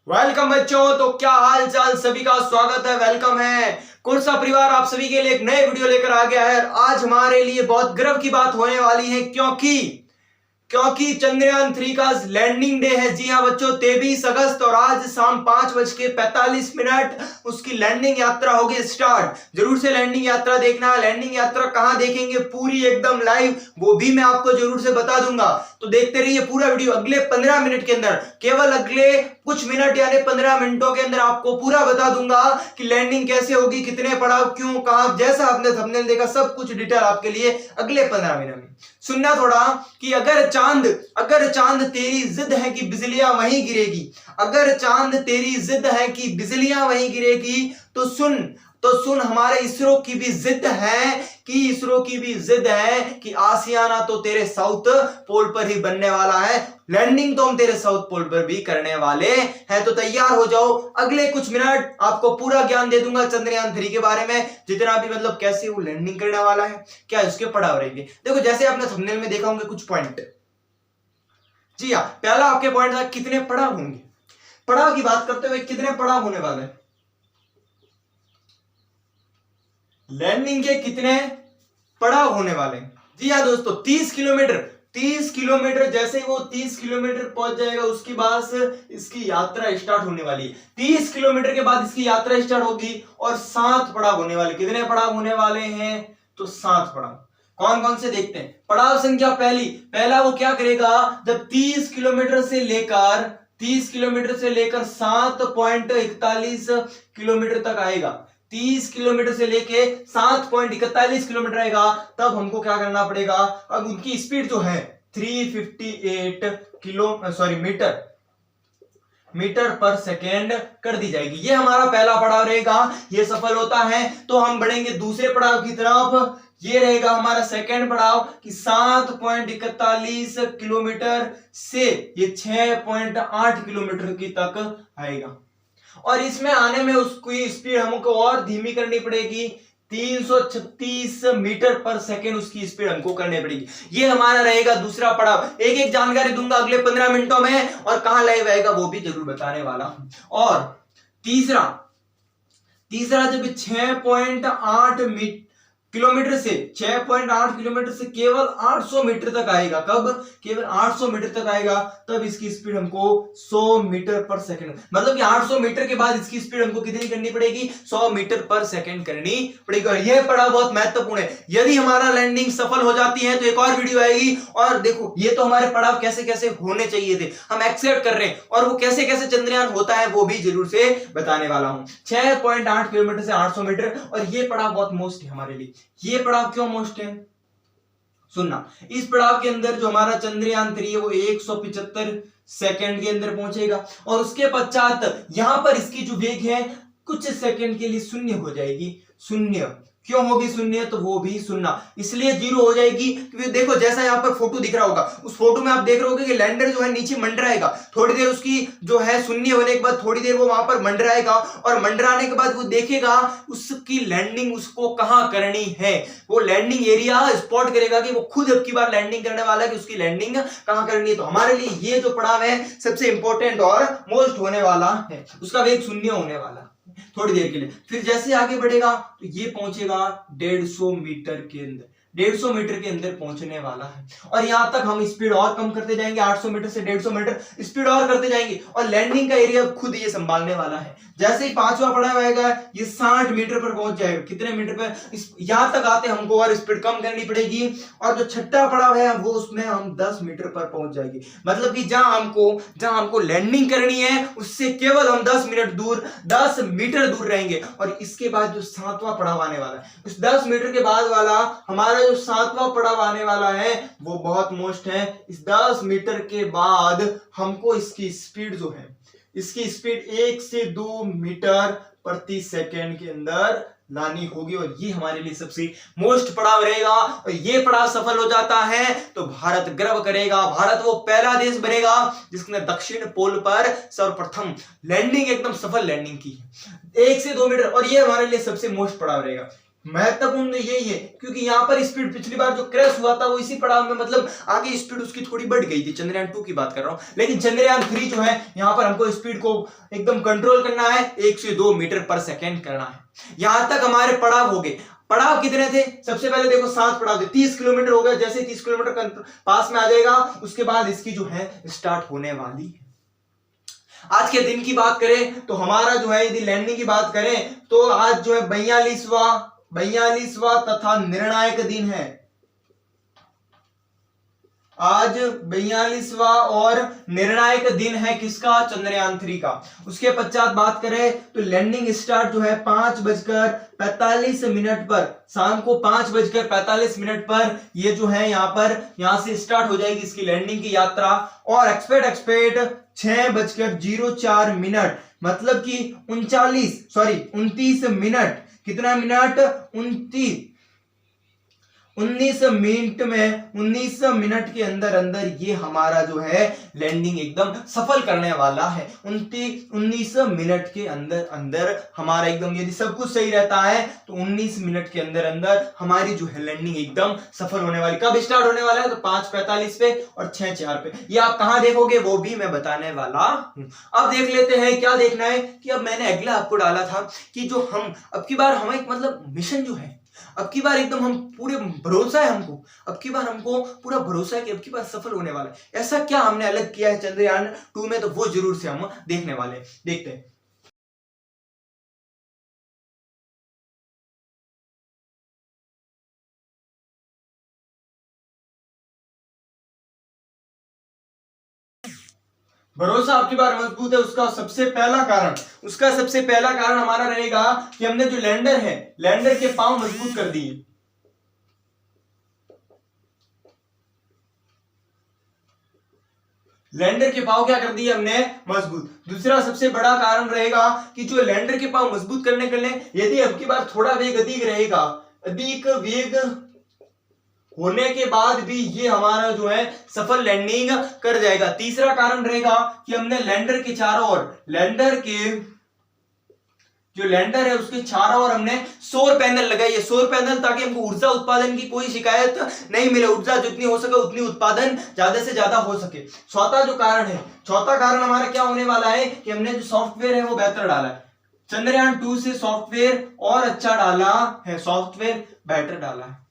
Welcome बच्चों। तो क्या हाल चाल, सभी का स्वागत है, वेलकम है। कुर्सा परिवार आप सभी के लिए एक नए वीडियो लेकर आ गया है। आज हमारे लिए बहुत गर्व की बात होने वाली है क्योंकि चंद्रयान 3 का लैंडिंग डे है। जी हां बच्चों, 23 अगस्त और आज शाम 5:45 उसकी लैंडिंग यात्रा होगी स्टार्ट। जरूर से लैंडिंग यात्रा देखना। लैंडिंग यात्रा कहां देखेंगे, पूरी एकदम लाइव, वो भी मैं आपको जरूर से बता दूंगा। तो देखते रहिए पूरा वीडियो। अगले 15 मिनट के अंदर, केवल अगले कुछ मिनट यानी 15 मिनटों के अंदर आपको पूरा बता दूंगा कि लैंडिंग कैसे होगी, कितने पड़ाव, क्यों, कहां, जैसा आपने थंबनेल देखा सब कुछ डिटेल आपके लिए अगले 15 मिनट में। सुनना थोड़ा कि अगर चांद तेरी जिद है कि बिजलियां वहीं गिरेगी, अगर चांद तेरी जिद है कि बिजलियां वहीं गिरेगी, तो सुन हमारे इसरो की भी जिद है कि आसियाना तो तेरे साउथ पोल पर ही बनने वाला है। लैंडिंग तो हम तेरे साउथ पोल पर भी करने वाले हैं। तो तैयार हो जाओ। अगले कुछ मिनट आपको पूरा ज्ञान दे दूंगा चंद्रयान 3 के बारे में, जितना भी मतलब कैसे वो लैंडिंग करने वाला है, क्या उसके पड़ाव रहेंगे। देखो जैसे आपने थंबनेल में देखा होंगे कुछ पॉइंट। जी हाँ, पहला आपके पॉइंट था कितने पड़ाव होंगे। पड़ाव की बात करते हुए कितने पड़ाव होने वाले हैं, लैंडिंग के कितने पड़ाव होने वाले हैं। जी हाँ दोस्तों, 30 किलोमीटर। जैसे ही वो 30 किलोमीटर पहुंच जाएगा उसके बाद इसकी यात्रा स्टार्ट होने वाली है। 30 किलोमीटर के बाद इसकी यात्रा स्टार्ट होगी और 7 पड़ाव होने वाले। कितने पड़ाव होने वाले हैं, तो 7 पड़ाव। कौन कौन से देखते हैं। पड़ाव संख्या पहला वो क्या करेगा, जब 30 किलोमीटर से लेकर 7.41 किलोमीटर तक आएगा, 30 किलोमीटर से लेके 7.41 किलोमीटर आएगा, तब हमको क्या करना पड़ेगा। अब उनकी स्पीड जो है 358 मीटर पर सेकेंड कर दी जाएगी। ये हमारा पहला पड़ाव रहेगा। ये सफल होता है तो हम बढ़ेंगे दूसरे पड़ाव की तरफ। ये रहेगा हमारा सेकेंड पड़ाव कि 7.41 किलोमीटर से ये 6.8 किलोमीटर की तक आएगा, और इसमें आने में उसकी स्पीड हमको और धीमी करनी पड़ेगी। 336 मीटर पर सेकेंड उसकी स्पीड हमको करनी पड़ेगी। ये हमारा रहेगा दूसरा पड़ाव। एक एक जानकारी दूंगा अगले 15 मिनटों में, और कहां लाइव आएगा वो भी जरूर बताने वाला हूं। और तीसरा जब 6.8 किलोमीटर से केवल 800 मीटर तक आएगा, कब, केवल 800 मीटर तक आएगा, तब इसकी स्पीड हमको 100 मीटर पर सेकंड, मतलब कि 800 मीटर के बाद इसकी स्पीड हमको कितनी करनी पड़ेगी, 100 मीटर पर सेकंड करनी पड़ेगी। और यह पड़ाव बहुत महत्वपूर्ण है। यदि हमारा लैंडिंग सफल हो जाती है तो एक और वीडियो आएगी। और देखो ये तो हमारे पड़ाव कैसे कैसे होने चाहिए थे, हम एक्सेप्ट कर रहे हैं, और वो कैसे कैसे चंद्रयान होता है वो भी जरूर से बताने वाला हूं। 6.8 किलोमीटर से 800 मीटर, और ये पड़ाव बहुत मोस्ट है हमारे लिए। ये पड़ाव क्यों मोस्ट है, सुनना। इस पड़ाव के अंदर जो हमारा चंद्रयान 3 है वो 175 सेकंड के अंदर पहुंचेगा, और उसके पश्चात यहां पर इसकी जो वेग है कुछ सेकंड के लिए शून्य हो जाएगी। शून्य क्यों होगी शून्य, तो वो भी सुनना, इसलिए 0 हो जाएगी क्योंकि देखो जैसा यहाँ पर फोटो दिख रहा होगा, उस फोटो में आप देख रहे होगे कि लैंडर जो है नीचे मंडराएगा। थोड़ी देर उसकी जो है शून्य होने के बाद थोड़ी देर वो वहां पर मंडराएगा, और मंडराने के बाद वो देखेगा उसकी लैंडिंग उसको कहां करनी है। वो लैंडिंग एरिया स्पॉट करेगा कि वो खुद अब की बार लैंडिंग करने वाला है कि उसकी लैंडिंग कहां करनी है। तो हमारे लिए ये जो पड़ाव है सबसे इंपॉर्टेंट और मोस्ट होने वाला है। उसका वेग शून्य होने वाला थोड़ी देर के लिए। फिर जैसे आगे बढ़ेगा तो ये पहुंचेगा 150 मीटर के अंदर, 150 मीटर के अंदर पहुंचने वाला है। और यहां तक हम स्पीड और कम करते जाएंगे, 800 मीटर से 150 मीटर स्पीड और करते जाएंगे, और लैंडिंग का एरिया खुद ये संभालने वाला है। जैसे ही 5वां पड़ाव आएगा ये 60 मीटर पर पहुंच जाएगा। कितने मीटर पर, यहां तक आते हमको और स्पीड कम करनी पड़ेगी। और जो छठा पड़ाव है वो उसमें हम 10 मीटर पर पहुंच जाएंगे, मतलब कि जहां हमको लैंडिंग करनी है उससे केवल हम 10 मीटर दूर रहेंगे। और इसके बाद जो 7वां पड़ाव आने वाला है, उस 10 मीटर के बाद वाला हमारा जो 7वां पड़ाव आने वाला है वो बहुत मोस्ट है। इस 10 मीटर के बाद हमको इसकी स्पीड जो है, इसकी स्पीड 1 से 2 मीटर प्रति सेकंड के अंदर लानी होगी, और ये हमारे लिए सबसे मोस्ट पड़ाव रहेगा। और ये पड़ाव सफल हो जाता है तो भारत गर्व करेगा। भारत वो पहला देश बनेगा जिसने दक्षिण पोल पर सर्वप्रथम लैंडिंग, एकदम सफल लैंडिंग की है 1 से 2 मीटर। और ये हमारे लिए सबसे मोस्ट पड़ाव रहेगा। महत्वपूर्ण यही है क्योंकि यहाँ पर स्पीड पिछली बार जो क्रैश हुआ था वो इसी पड़ाव में, मतलब आगे स्पीड उसकी थोड़ी बढ़ गई थी। चंद्रयान 2 की बात कर रहा हूं, लेकिन चंद्रयान 3 जो है यहाँ पर हमको स्पीड को एकदम कंट्रोल करना है, 1 से 2 मीटर पर सेकेंड करना है। यहां तक हमारे पड़ाव हो गए। पड़ाव कितने थे? सबसे पहले देखो 7 पड़ाव थे, 30 किलोमीटर हो गया। जैसे 30 किलोमीटर पास में आ जाएगा उसके बाद इसकी जो है स्टार्ट होने वाली है। आज के दिन की बात करें तो हमारा जो है, यदि लैंडिंग की बात करें तो आज जो है 42वां तथा निर्णायक दिन है। आज 42वां और निर्णायक दिन है किसका? चंद्रयान 3 का। उसके पश्चात बात करें तो लैंडिंग स्टार्ट जो है 5:45 पर, शाम को 5:45 पर ये जो है यहां से स्टार्ट हो जाएगी इसकी लैंडिंग की यात्रा। और एक्सपेक्ट 6:04, मतलब कि 29 मिनट, कितना मिनट? 19 मिनट के अंदर ये हमारा जो है लैंडिंग एकदम सफल करने वाला है। 19 मिनट के अंदर हमारा एकदम, यदि सब कुछ सही रहता है तो 19 मिनट के अंदर हमारी जो है लैंडिंग एकदम सफल होने वाली। कब स्टार्ट होने वाला है? तो 5:45 पे और 6:04 पे। ये आप कहां देखोगे वो भी मैं बताने वाला हूं। अब देख लेते हैं क्या देखना है कि अब मैंने अगला आपको डाला था कि जो हम अब की बार हमें मतलब मिशन जो है अब की बार एकदम हम पूरे भरोसा है हमको, अब की बार हमको पूरा भरोसा है कि अब की बार सफल होने वाला है। ऐसा क्या हमने अलग किया है चंद्रयान 2 में, तो वो जरूर से हम देखने वाले हैं। देखते हैं। भरोसा आपकी बार मजबूत है, उसका सबसे पहला कारण हमारा रहेगा कि हमने जो लैंडर है, लैंडर के पांव मजबूत कर दिए। लैंडर के पांव क्या कर दिए हमने? मजबूत। दूसरा सबसे बड़ा कारण रहेगा कि जो लैंडर के पांव मजबूत करने के लिए यदि अब की बार थोड़ा वेग अधिक रहेगा, अधिक वेग होने के बाद भी ये हमारा जो है सफल लैंडिंग कर जाएगा। तीसरा कारण रहेगा कि हमने लैंडर के चारों ओर, लैंडर के जो लैंडर है उसके चारों ओर हमने सौर पैनल लगाई है। सौर पैनल ताकि हमको ऊर्जा उत्पादन की कोई शिकायत नहीं मिले, ऊर्जा जितनी हो सके उतनी उत्पादन ज्यादा से ज्यादा हो सके। चौथा कारण हमारा क्या होने वाला है कि हमने जो सॉफ्टवेयर है वो बेहतर डाला है। चंद्रयान 2 से सॉफ्टवेयर और अच्छा डाला है, सॉफ्टवेयर बेहतर डाला है,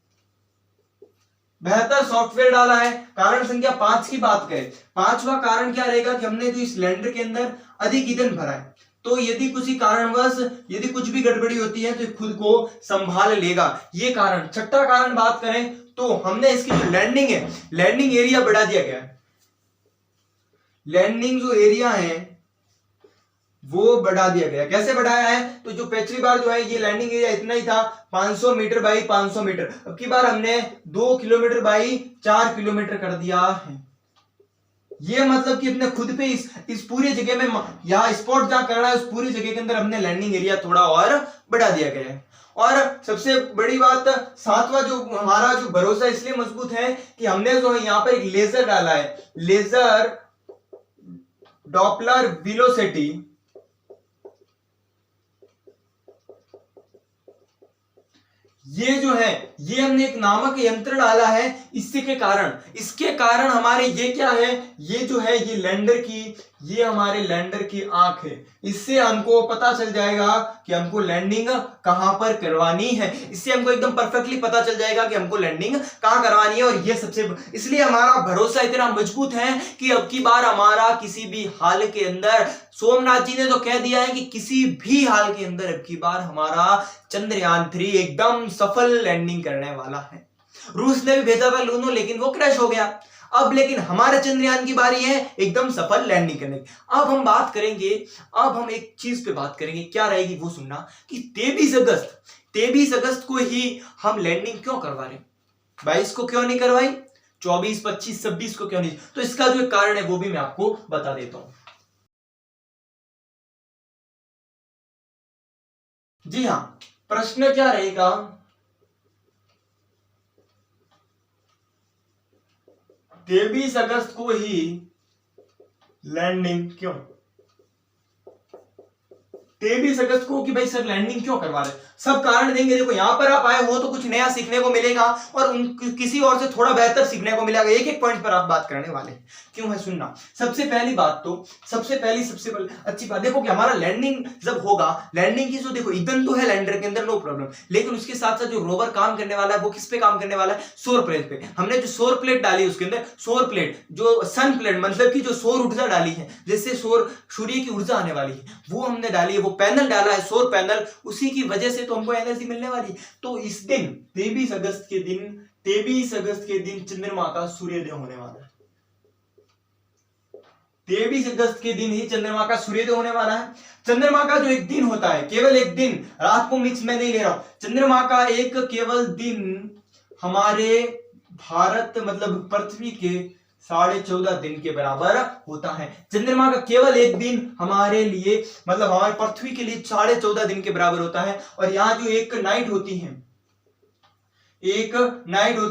बेहतर सॉफ्टवेयर डाला है। कारण संख्या 5 की बात करें, 5वां कारण क्या रहेगा कि हमने जो इस सिलेंडर के अंदर अधिक ईंधन भरा है, तो यदि किसी कारणवश यदि कुछ भी गड़बड़ी होती है तो खुद को संभाल लेगा, ये कारण। छठा कारण बात करें तो हमने इसकी जो लैंडिंग है, लैंडिंग एरिया बढ़ा दिया गया है। लैंडिंग जो एरिया है वो बढ़ा दिया गया। कैसे बढ़ाया है? तो जो पिछली बार जो है ये लैंडिंग एरिया इतना ही था, 500 मीटर बाई 500 मीटर, अब की बार हमने 2 किलोमीटर बाई 4 किलोमीटर कर दिया है। ये मतलब कि अपने खुद पे इस पूरी जगह में, यहाँ स्पॉट जहां करना है उस पूरी जगह के अंदर हमने लैंडिंग एरिया थोड़ा और बढ़ा दिया गया है। और सबसे बड़ी बात, 7वां जो हमारा जो भरोसा इसलिए मजबूत है कि हमने जो है यहाँ पर एक लेजर डाला है, लेजर डॉपलर वेलोसिटी। ये जो है ये हमने एक नामक यंत्र डाला है। इसके कारण हमारे ये क्या है, ये जो है ये लैंडर की, ये हमारे लैंडर की आंख है। इससे हमको पता चल जाएगा कि हमको लैंडिंग कहां पर करवानी है। इससे हमको एकदम परफेक्टली पता चल जाएगा कि हमको लैंडिंग कहां करवानी है। और ये सबसे इसलिए हमारा भरोसा इतना मजबूत है कि अब की बार हमारा किसी भी हाल के अंदर, सोमनाथ जी ने तो कह दिया है कि किसी भी हाल के अंदर अब की बार हमारा चंद्रयान 3 एकदम सफल लैंडिंग करने वाला है। रूस ने भी भेजा था लूनो, लेकिन वो क्रैश हो गया। अब लेकिन हमारे चंद्रयान की बारी है एकदम सफल लैंडिंग करने की। अब हम बात करेंगे, अब हम एक चीज पे बात करेंगे, क्या रहेगी वो सुनना, कि 23 अगस्त को ही हम लैंडिंग क्यों करवा रहे, 22 को क्यों नहीं करवाई, 24, 25, 26 को क्यों नहीं। तो इसका जो कारण है वो भी मैं आपको बता देता हूं। जी हां, प्रश्न क्या रहेगा, 23 अगस्त को ही लैंडिंग क्यों, 23 अगस्त को कि भाई सर लैंडिंग क्यों करवा रहे। सब कारण देंगे। देखो यहाँ पर आप आए हो तो कुछ नया सीखने को मिलेगा और किसी और से थोड़ा बेहतर सीखने को मिलेगा। एक एक पॉइंट पर आप बात करने वाले हैं, क्यों है सुनना। सबसे पहली बात तो सबसे अच्छी बात देखो कि हमारा लैंडिंग जब होगा, लैंडिंग की जो देखो ईंधन तो है लैंडर के अंदर, नो प्रॉब्लम, लेकिन उसके साथ साथ जो रोवर काम करने वाला है वो किस पे काम करने वाला है, सौर प्लेट पे। हमने जो सौर प्लेट डाली उसके अंदर, सौर प्लेट जो सन प्लेट मतलब कि जो सौर ऊर्जा डाली है, जिससे सूर्य की ऊर्जा आने वाली है, वो हमने डाली है, वो पैनल डाला है सौर पैनल, उसी की वजह से तो हमको एनर्जी मिलने वाली है। तो इस दिन 23 अगस्त के दिन चंद्रमा का सूर्योदय होने वाला है। 23 अगस्त के दिन ही चंद्रमा का सूर्योदय होने वाला है। चंद्रमा का जो एक दिन होता है, केवल एक दिन, रात को मिक्स में नहीं ले रहा हूं, चंद्रमा का एक केवल दिन हमारे भारत मतलब पृथ्वी के 14.5 दिन के बराबर होता है। चंद्रमा का केवल एक दिन हमारे लिए मतलब हमारे पृथ्वी के लिए 14.5 दिन के बराबर होता है। और यहाँ जो एक नाइट होती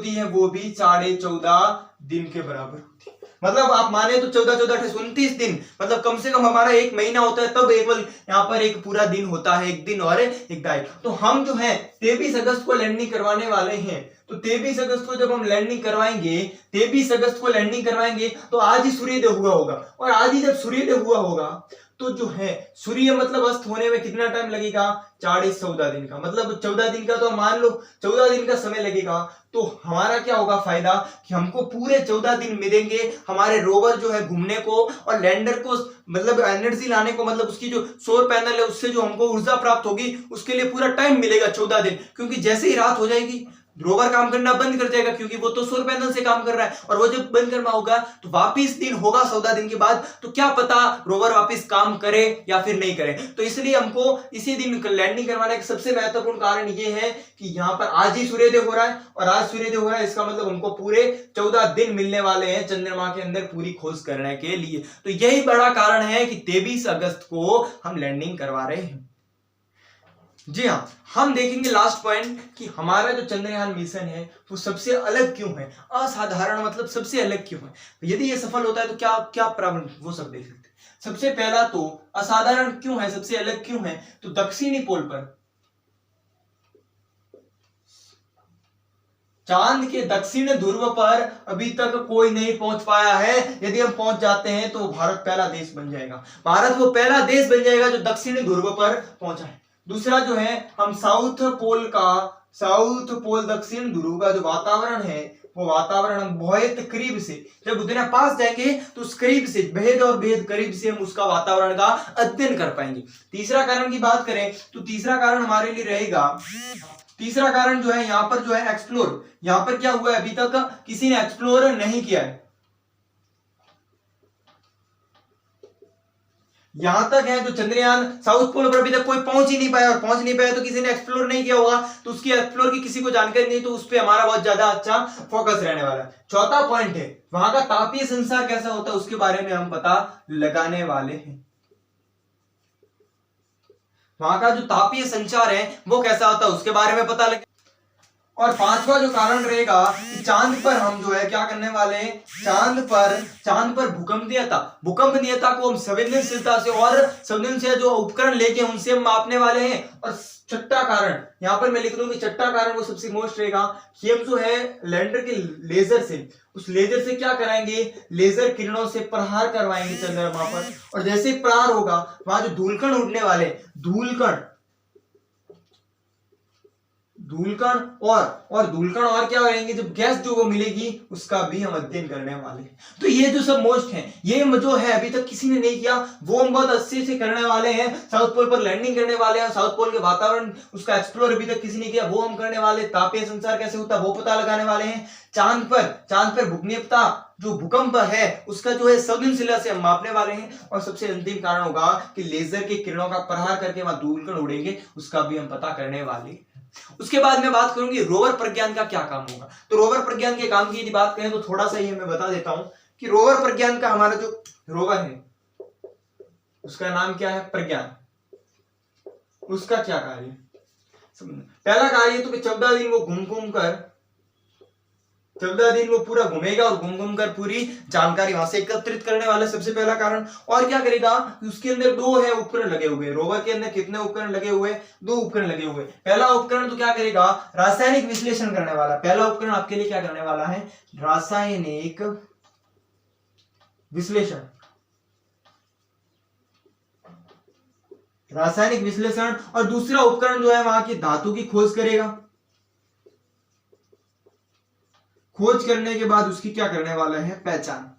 है, वो भी 14.5 दिन के बराबर होती है। मतलब आप माने तो 14-14-28-29 दिन, मतलब कम से कम हमारा एक महीना होता है, तब केवल यहाँ पर एक पूरा दिन होता है, एक दिन और एक नाइट। तो हम जो है 23 अगस्त को लैंडिंग करवाने वाले हैं। तो 23 अगस्त को जब हम लैंडिंग करवाएंगे तो आज ही सूर्योदय हुआ होगा, और आज ही जब सूर्योदय हुआ होगा तो जो है सूर्य मतलब अस्त होने में कितना टाइम लगेगा, 14.5 दिन का, मतलब 14 दिन का तो मान लो 14 दिन का समय लगेगा। तो हमारा क्या होगा फायदा कि हमको पूरे 14 दिन मिलेंगे हमारे रोवर जो है घूमने को और लैंडर को मतलब एनर्जी लाने को, मतलब उसकी जो सौर पैनल है उससे जो हमको ऊर्जा प्राप्त होगी उसके लिए पूरा टाइम मिलेगा 14 दिन। क्योंकि जैसे ही रात हो जाएगी रोवर काम करना बंद कर जाएगा, क्योंकि वो तो सौर पैनल से काम कर रहा है, और वो जब बंद करना होगा तो वापिस दिन होगा 14 दिन के बाद, तो क्या पता रोवर वापिस काम करे या फिर नहीं करे। तो इसलिए हमको इसी दिन लैंडिंग करवाने का सबसे महत्वपूर्ण कारण ये है कि यहाँ पर आज ही सूर्योदय हो रहा है, और आज सूर्योदय हो रहा है इसका मतलब हमको पूरे 14 दिन मिलने वाले हैं चंद्रमा के अंदर पूरी खोज करने के लिए। तो यही बड़ा कारण है कि 23 अगस्त को हम लैंडिंग करवा रहे हैं। जी हाँ, हम देखेंगे लास्ट पॉइंट कि हमारा जो चंद्रयान मिशन है वो सबसे अलग क्यों है, असाधारण मतलब सबसे अलग क्यों है। यदि ये सफल होता है तो क्या क्या प्रॉब्लम, वो सब देख सकते हैं। सबसे पहला तो असाधारण क्यों है, सबसे अलग क्यों है, तो दक्षिणी पोल पर, चांद के दक्षिण ध्रुव पर अभी तक कोई नहीं पहुंच पाया है। यदि हम पहुंच जाते हैं तो भारत पहला देश बन जाएगा, भारत वो पहला देश बन जाएगा जो दक्षिणी ध्रुव पर पहुंचा है। दूसरा जो है हम साउथ पोल दक्षिण ध्रुव का जो वातावरण है वो वातावरण हम बहुत करीब से, जब उतना पास जाएंगे तो उस करीब से बेहद करीब से हम उसका वातावरण का अध्ययन कर पाएंगे। तीसरा कारण की बात करें तो तीसरा कारण हमारे लिए रहेगा, तीसरा कारण जो है यहाँ पर जो है एक्सप्लोर, यहाँ पर क्या हुआ है अभी तक किसी ने एक्सप्लोर नहीं किया है। यहां तक है जो चंद्रयान साउथ पोल पर अभी तक कोई पहुंच ही नहीं पाया, और पहुंच नहीं पाया तो किसी ने एक्सप्लोर नहीं किया होगा, तो उसकी एक्सप्लोर की किसी को जानकारी नहीं, तो उस पर हमारा बहुत ज्यादा अच्छा फोकस रहने वाला है। चौथा पॉइंट है वहां का तापीय संसार कैसा होता है उसके बारे में हम पता लगाने वाले हैं। वहां का जो तापीय संचार है वो कैसा होता है उसके बारे में पता लगे। और पांचवा जो कारण रहेगा कि चांद पर हम जो है क्या करने वाले हैं, चांद पर भूकंपनीयता को हम संवेदनशीलता से और संवेदनशील जो उपकरण लेके उनसे हम मापने वाले हैं। और छठा कारण यहाँ पर मैं लिख दूं कि छठा कारण वो सबसे मोस्ट रहेगा कि हम जो है लैंडर के लेजर से, उस लेजर से क्या कराएंगे, लेजर किरणों से प्रहार करवाएंगे चंद्रमा पर। और जैसे ही प्रहार होगा वहां जो धूलकण उड़ने वाले, धूलकण और क्या करेंगे, जब गैस जो वो मिलेगी उसका भी हम अध्ययन करने वाले हैं। तो ये जो सब मोस्ट है, ये जो है अभी तक किसी ने नहीं किया, वो हम बहुत अच्छे से करने वाले हैं। साउथ पोल पर लैंडिंग करने वाले हैं, साउथ पोल के वातावरण उसका एक्सप्लोर अभी तक किसी ने किया, वो हम करने वाले। तापीय संचार कैसे होता है वो पता लगाने वाले हैं। चांद पर भूकंपनीयता जो भूकंप है उसका जो है संवेदनशीलता से हम मापने वाले हैं। और सबसे अंतिम कारण होगा कि लेजर के किरणों का प्रहार करके वहां धूलकण उड़ेंगे, उसका भी हम पता करने वाले हैं। उसके बाद मैं बात करूंगी रोवर प्रज्ञान का क्या काम होगा। तो रोवर प्रज्ञान के काम की यदि बात करें तो थोड़ा सा ही मैं बता देता हूं कि रोवर प्रज्ञान का हमारा जो रोवर है उसका नाम क्या है, प्रज्ञान। उसका क्या कार्य, पहला कार्य तो कि 14 दिन वो घूम कर 14 दिन वो पूरा घूमेगा और घूम घूम कर पूरी जानकारी वहां से एकत्रित करने वाला सबसे पहला कारण। और क्या करेगा, उसके अंदर 2 है उपकरण लगे हुए। रोवर के अंदर कितने उपकरण लगे हुए, 2 उपकरण लगे हुए। पहला उपकरण तो क्या करेगा, रासायनिक विश्लेषण करने वाला। पहला उपकरण आपके लिए क्या करने वाला है, रासायनिक विश्लेषण। रासायनिक विश्लेषण। और दूसरा उपकरण जो है वहां की धातु की खोज करेगा। खोज करने के बाद उसकी क्या करने वाला है, पहचान।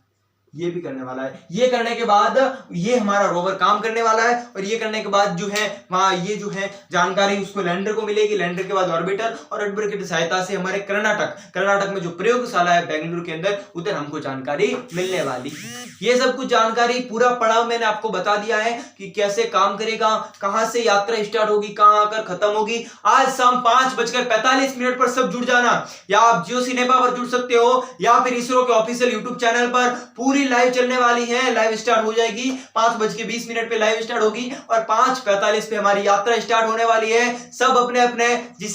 ये भी करने वाला है। ये करने के बाद ये हमारा रोवर काम करने वाला है और ये करने के बाद जो है वहां ये जो है जानकारी उसको लैंडर को मिलेगी। लैंडर के बाद ऑर्बिटर और ऑर्बिटर की सहायता से हमारे कर्नाटक में जो प्रयोगशाला है बेंगलुरु के अंदर, उधर हमको जानकारी मिलने वाली है। ये सब कुछ जानकारी पूरा पड़ाव मैंने आपको बता दिया है कि कैसे काम करेगा, कहां से यात्रा स्टार्ट होगी, कहां आकर खत्म होगी। आज शाम 5:45 पर सब जुड़ जाना। या आप जियो सिनेमा पर जुड़ सकते हो या फिर इसरो के ऑफिशियल यूट्यूब चैनल पर पूरी लाइव चलने वाली है। लाइव स्टार्ट हो जाएगी 5:20 पे लाइव स्टार्ट होगी और 5:45 पे हमारी यात्रा स्टार्ट होने वाली है। सब अपने अपने जिस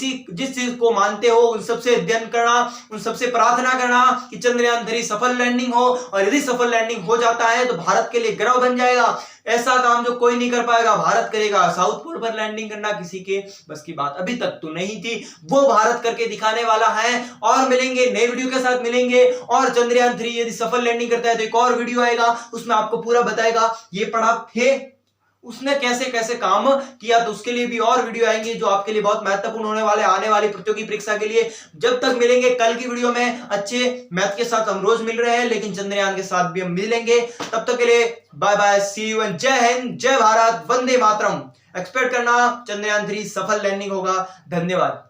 चीज को मानते हो उन सबसे अध्ययन करना, उन सबसे प्रार्थना करना कि चंद्रयान 3 सफल लैंडिंग हो। और यदि सफल लैंडिंग हो जाता है तो भारत के लिए गर्व बन जाएगा। ऐसा काम जो कोई नहीं कर पाएगा भारत करेगा। साउथ पोल पर लैंडिंग करना किसी के बस की बात अभी तक तो नहीं थी, वो भारत करके दिखाने वाला है। और मिलेंगे नए वीडियो के साथ मिलेंगे। और चंद्रयान 3 यदि सफल लैंडिंग करता है तो एक और वीडियो आएगा, उसमें आपको पूरा बताएगा ये पड़ाव थे, उसने कैसे कैसे काम किया, तो उसके लिए भी और वीडियो आएंगे जो आपके लिए बहुत महत्वपूर्ण होने वाले आने वाली प्रतियोगी परीक्षा के लिए। जब तक मिलेंगे कल की वीडियो में, अच्छे मैथ के साथ हम रोज मिल रहे हैं लेकिन चंद्रयान के साथ भी हम मिलेंगे। तब तक के लिए bye bye, see you and Jai Hind, जय भारत, वंदे मातरम। एक्सपेक्ट करना चंद्रयान 3 सफल लैंडिंग होगा। धन्यवाद।